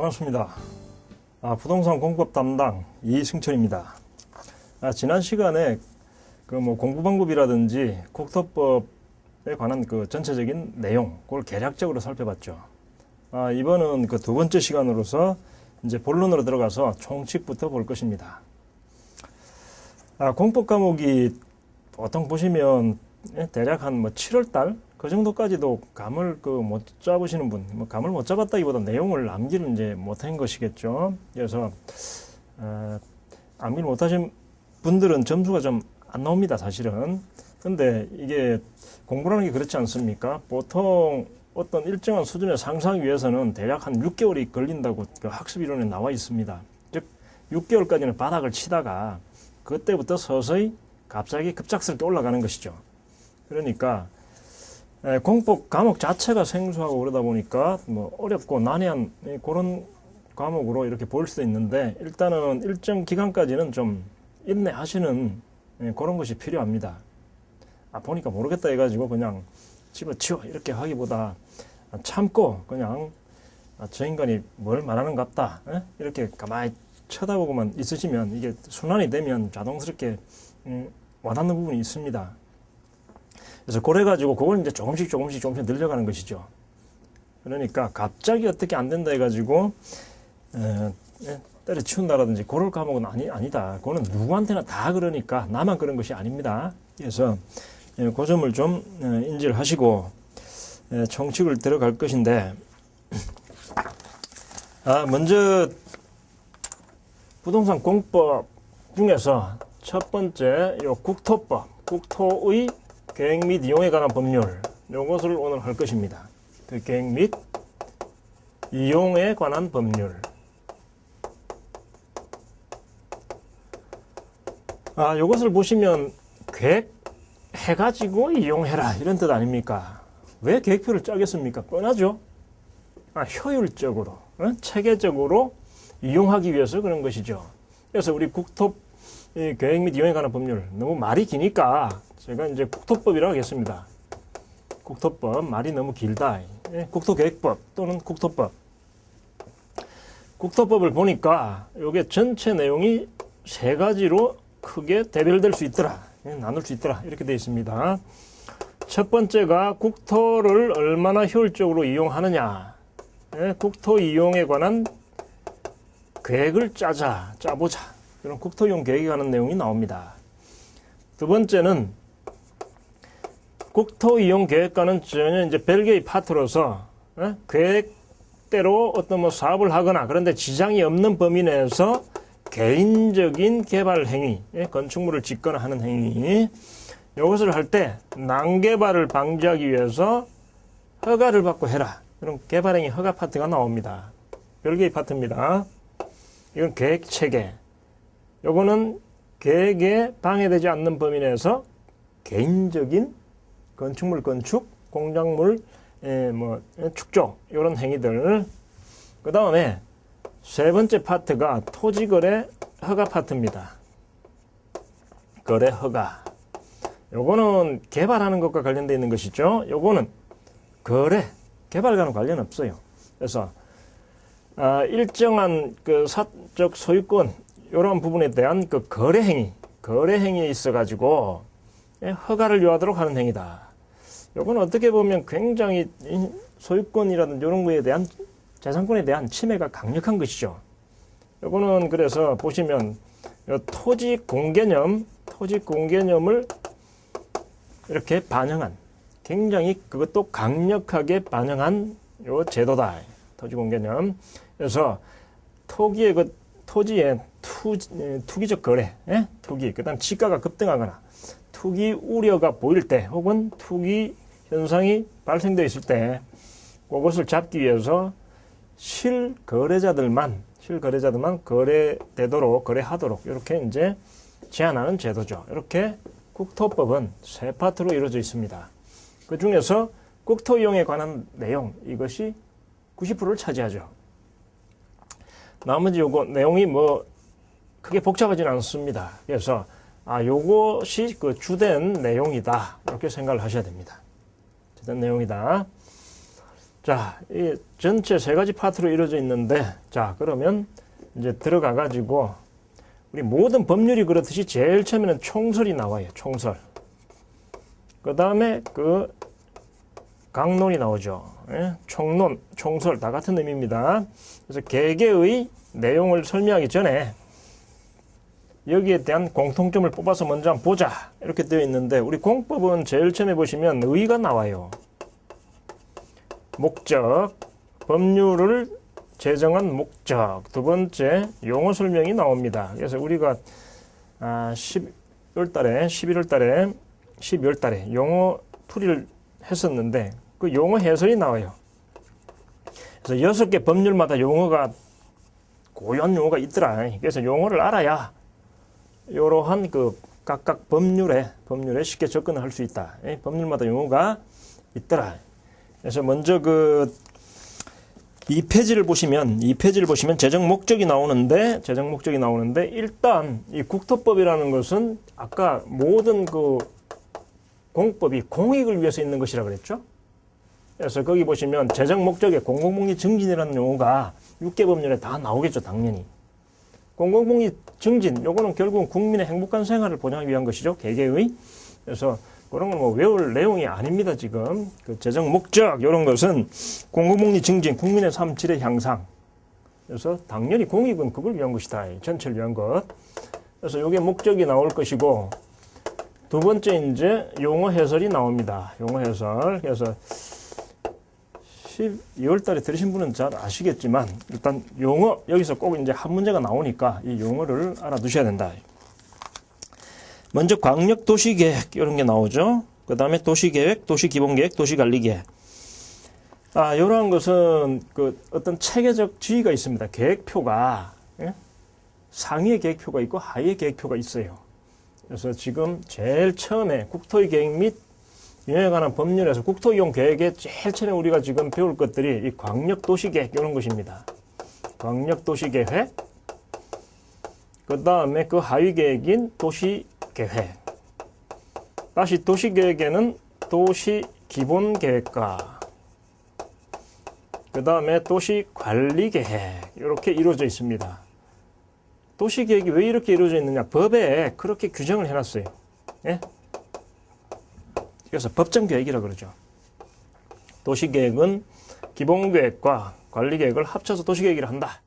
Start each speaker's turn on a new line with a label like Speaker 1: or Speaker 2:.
Speaker 1: 반갑습니다. 부동산 공법 담당 이승철입니다. 지난 시간에 공부 방법이라든지 국토법에 관한 전체적인 내용, 그걸 개략적으로 살펴봤죠. 이번은 두 번째 시간으로서 이제 본론으로 들어가서 총칙부터 볼 것입니다. 공법 과목이 보통 보시면 대략 한 7월달 그 정도까지도 감을 못 잡으시는 분, 감을 못 잡았다기보다 내용을 암기를 이제 못한 것이겠죠. 그래서 암기를 못하신 분들은 점수가 좀 안 나옵니다, 사실은. 근데 이게 공부라는 게 그렇지 않습니까? 보통 어떤 일정한 수준에 상승하기 위해서는 대략 한 6개월이 걸린다고 학습 이론에 나와 있습니다. 즉 6개월까지는 바닥을 치다가 그때부터 서서히 갑자기 급작스럽게 올라가는 것이죠. 그러니까 공법 과목 자체가 생소하고 그러다 보니까 어렵고 난해한 그런 과목으로 이렇게 보일 수도 있는데, 일단은 일정 기간까지는 좀 인내하시는 그런 것이 필요합니다. 보니까 모르겠다 해가지고 그냥 집어치워 이렇게 하기보다 참고 그냥 저 인간이 뭘 말하는 것 같다 이렇게 가만히 쳐다보고만 있으시면 이게 순환이 되면 자동스럽게 와닿는 부분이 있습니다. 그래서 그래가지고 그걸 이제 조금씩 늘려가는 것이죠. 그러니까 갑자기 어떻게 안 된다 해가지고 때려치운다라든지 그럴 과목은 아니다. 그거는 누구한테나 다 그러니까 나만 그런 것이 아닙니다. 그래서 그 점을 좀 인지를 하시고 총칙을 들어갈 것인데, 먼저 부동산 공법 중에서 첫 번째 요 국토법, 국토의 계획 및 이용에 관한 법률, 요것을 오늘 할 것입니다. 그 계획 및 이용에 관한 법률. 요것을 보시면 계획해가지고 이용해라 이런 뜻 아닙니까? 왜 계획표를 짜겠습니까? 뻔하죠? 효율적으로, 체계적으로 이용하기 위해서 그런 것이죠. 그래서 우리 국토 계획 및 이용에 관한 법률, 너무 말이 기니까 제가 이제 국토법이라고 하겠습니다. 국토법, 말이 너무 길다. 국토계획법 또는 국토법. 국토법을 보니까 이게 전체 내용이 세 가지로 크게 대별될 수 있더라, 나눌 수 있더라, 이렇게 되어 있습니다. 첫 번째가 국토를 얼마나 효율적으로 이용하느냐, 국토 이용에 관한 계획을 짜보자, 이런 국토 이용 계획에 관한 내용이 나옵니다. 두 번째는 국토 이용 계획과는 전혀 이제 별개의 파트로서 계획대로 어떤 사업을 하거나 그런데 지장이 없는 범위 내에서 개인적인 개발 행위, 건축물을 짓거나 하는 행위, 이것을 할 때 난개발을 방지하기 위해서 허가를 받고 해라, 이런 개발행위 허가 파트가 나옵니다. 별개의 파트입니다. 이건 계획 체계. 요거는 계획에 방해되지 않는 범위 내에서 개인적인 건축물 건축, 공작물 축조, 이런 행위들. 그 다음에 세 번째 파트가 토지거래 허가 파트입니다. 거래 허가. 요거는 개발하는 것과 관련되어 있는 것이죠. 요거는 거래, 개발과는 관련 없어요. 그래서 일정한 사적 소유권 이런 부분에 대한 거래 행위에 있어 가지고 허가를 요하도록 하는 행위다. 요거는 어떻게 보면 굉장히 소유권이라든지 이런 거에 대한 재산권에 대한 침해가 강력한 것이죠. 요거는 그래서 보시면 토지 공개념을 이렇게 반영한, 굉장히 그것도 강력하게 반영한 요 제도다. 토지 공개념. 그래서 토지의 투기적 거래, 투기, 그 다음 지가가 급등하거나 투기 우려가 보일 때, 혹은 투기 현상이 발생되어 있을 때 그것을 잡기 위해서 실거래자들만 거래하도록 이렇게 이제 제한하는 제도죠. 이렇게 국토법은 세 파트로 이루어져 있습니다. 그 중에서 국토 이용에 관한 내용, 이것이 90%를 차지하죠. 나머지 요거 내용이 크게 복잡하지는 않습니다. 그래서 요것이 주된 내용이다, 이렇게 생각을 하셔야 됩니다. 주된 내용이다. 자, 이 전체 세 가지 파트로 이루어져 있는데, 자, 그러면 이제 들어가 가지고 우리 모든 법률이 그렇듯이 제일 처음에는 총설이 나와요. 총설. 그 다음에 그 강론이 나오죠. 예? 총론, 총설 다 같은 의미입니다. 그래서 개개의 내용을 설명하기 전에 여기에 대한 공통점을 뽑아서 먼저 한번 보자. 이렇게 되어 있는데 우리 공법은 제일 처음에 보시면 의가 나와요. 목적, 법률을 제정한 목적. 두 번째, 용어 설명이 나옵니다. 그래서 우리가 11월 달에 용어 풀이를 했었는데 그 용어 해설이 나와요. 그래서 6개 법률마다 용어가 고유한 용어가 있더라. 그래서 용어를 알아야 이러한 그 각각 법률에 쉽게 접근을 할 수 있다. 법률마다 용어가 있더라. 그래서 먼저 그 2페이지를 보시면 재정 목적이 나오는데 일단 이 국토법이라는 것은 아까 모든 그 공법이 공익을 위해서 있는 것이라 그랬죠. 그래서 거기 보시면 재정 목적에 공공복리 증진이라는 용어가 6개 법률에 다 나오겠죠, 당연히. 공공복리 증진, 요거는 결국은 국민의 행복한 생활을 보장하기 위한 것이죠, 개개의. 그래서 그런 건 뭐 외울 내용이 아닙니다, 지금. 그 재정 목적, 이런 것은 공공복리 증진, 국민의 삶 질의 향상. 그래서 당연히 공익은 그걸 위한 것이다, 전체를 위한 것. 그래서 요게 목적이 나올 것이고, 두 번째 이제 용어 해설이 나옵니다. 용어 해설. 그래서 12월 달에 들으신 분은 잘 아시겠지만 일단 용어 여기서 꼭 이제 한 문제가 나오니까 이 용어를 알아두셔야 된다. 먼저 광역 도시계획 이런 게 나오죠. 그 다음에 도시계획, 도시기본계획, 도시관리계획. 이러한 것은 그 어떤 체계적 지위가 있습니다. 계획표가 상위의 계획표가 있고 하위의 계획표가 있어요. 그래서 지금 제일 처음에 국토의 계획 및 이에 관한 법률에서 국토이용 계획에 제일 처음에 우리가 지금 배울 것들이 이 광역도시계획 이런 것입니다. 광역도시계획, 그 다음에 그 하위 계획인 도시계획, 다시 도시계획에는 도시기본계획과 그 다음에 도시관리계획 이렇게 이루어져 있습니다. 도시계획이 왜 이렇게 이루어져 있느냐? 법에 그렇게 규정을 해놨어요. 예? 그래서 법정계획이라고 그러죠. 도시계획은 기본계획과 관리계획을 합쳐서 도시계획이라 한다.